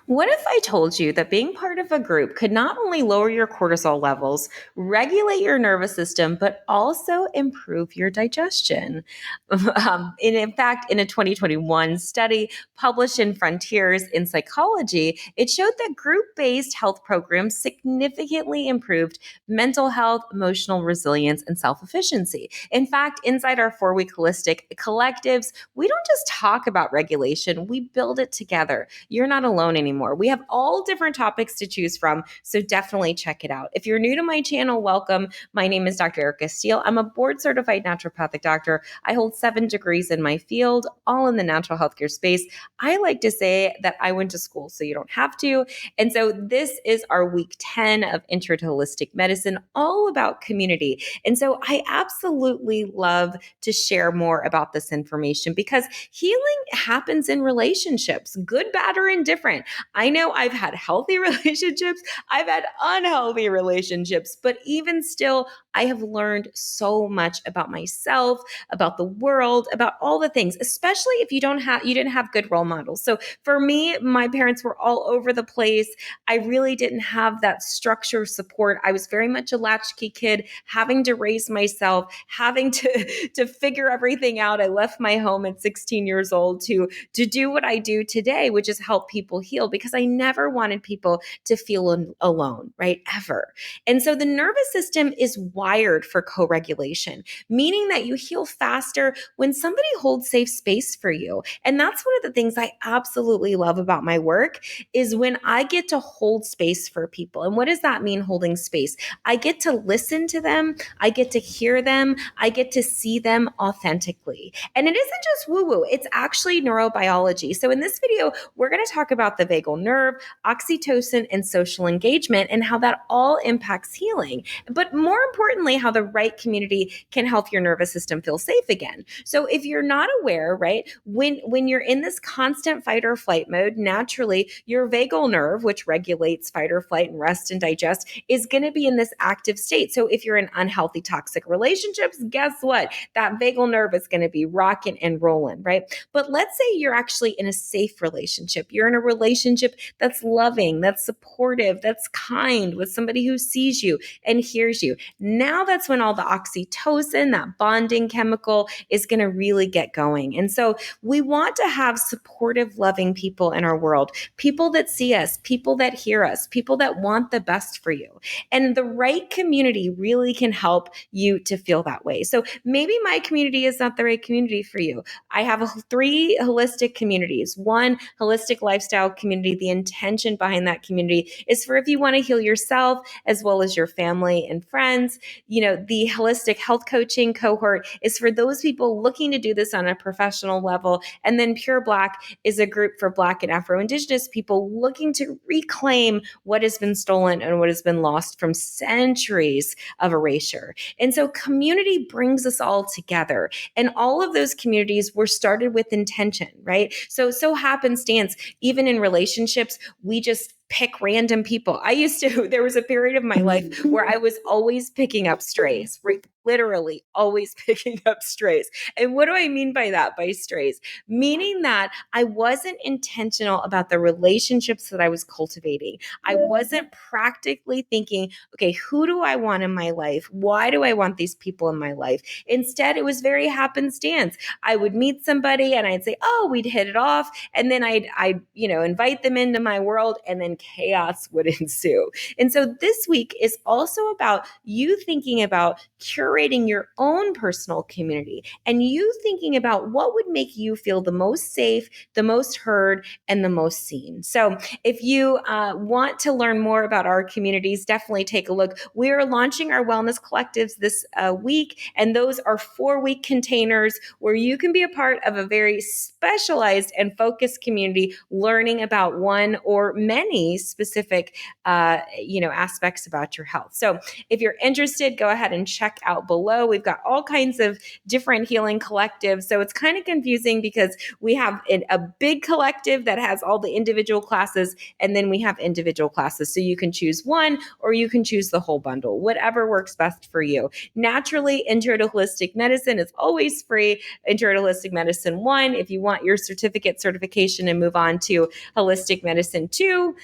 What if I told you that being part of a group could not only lower your cortisol levels, regulate your nervous system, but also improve your digestion? And in fact, in a 2021 study published in Frontiers in Psychology, it showed that group-based health programs significantly improved mental health, emotional resilience, and self-efficiency. In fact, inside our 4-week holistic collectives, we don't just talk about regulation, we build it together. You're not alone anymore. We have all different topics to choose from, so definitely check it out. If you're new to my channel, welcome. My name is Dr. Erica Steele. I'm a board-certified naturopathic doctor. I hold 7 degrees in my field, all in the natural healthcare space. I like to say that I went to school, so you don't have to. And so this is our week 10 of Intro to Holistic Medicine, all about community. And so I absolutely love to share more about this information because healing happens in relationships, good, bad, or indifferent. I know I've had healthy relationships, I've had unhealthy relationships, but even still, I have learned so much about myself, about the world, about all the things, especially if you didn't have good role models. So for me, my parents were all over the place. I really didn't have that structure support. I was very much a latchkey kid, having to raise myself, having to figure everything out. I left my home at 16 years old to do what I do today, which is help people heal, because I never wanted people to feel alone, right? Ever. And so the nervous system is wired for co-regulation, meaning that you heal faster when somebody holds safe space for you. And that's one of the things I absolutely love about my work is when I get to hold space for people. And what does that mean, holding space? I get to listen to them. I get to hear them. I get to see them authentically. And it isn't just woo-woo, it's actually neurobiology. So in this video, we're going to talk about the vagal nerve, oxytocin, and social engagement, and how that all impacts healing. But more importantly, how the right community can help your nervous system feel safe again. So if you're not aware, right, when you're in this constant fight or flight mode, naturally, your vagal nerve, which regulates fight or flight and rest and digest, is going to be in this active state. So if you're in unhealthy, toxic relationships, guess what? That vagal nerve is going to be rocking and rolling, right? But let's say you're actually in a safe relationship. You're in a relationship that's loving, that's supportive, that's kind, with somebody who sees you and hears you. Now that's when all the oxytocin, that bonding chemical, is going to really get going. And so we want to have supportive, loving people in our world, people that see us, people that hear us, people that want the best for you. And the right community really can help you to feel that way. So maybe my community is not the right community for you. I have 3 holistic communities. One, holistic lifestyle community. The intention behind that community is for if you want to heal yourself as well as your family and friends. You know, the holistic health coaching cohort is for those people looking to do this on a professional level. And then Pure Black is a group for Black and Afro-Indigenous people looking to reclaim what has been stolen and what has been lost from centuries of erasure. And so community brings us all together. And all of those communities were started with intention, right? So happenstance, even in relationships, we just pick random people. There was a period of my life where I was always picking up strays, right? Literally always picking up strays. And what do I mean by that, by strays? Meaning that I wasn't intentional about the relationships that I was cultivating. I wasn't practically thinking, okay, who do I want in my life? Why do I want these people in my life? Instead, it was very happenstance. I would meet somebody and I'd say, oh, we'd hit it off. And then I'd invite them into my world, and then chaos would ensue. And so this week is also about you thinking about curating your own personal community and you thinking about what would make you feel the most safe, the most heard, and the most seen. So if you want to learn more about our communities, definitely take a look. We are launching our wellness collectives this week, and those are 4-week containers where you can be a part of a very specialized and focused community learning about one or many specific aspects about your health. So if you're interested, go ahead and check out below. We've got all kinds of different healing collectives. So it's kind of confusing because we have a big collective that has all the individual classes, and then we have individual classes. So you can choose one or you can choose the whole bundle, whatever works best for you. Naturally, Intro to Holistic Medicine is always free. Intro to Holistic Medicine 1, if you want your certification and move on to Holistic Medicine 2,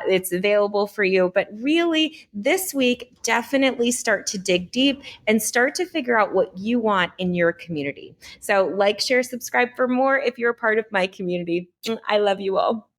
it's available for you. But really, this week, definitely start to dig deep and start to figure out what you want in your community. So like, share, subscribe for more if you're a part of my community. I love you all.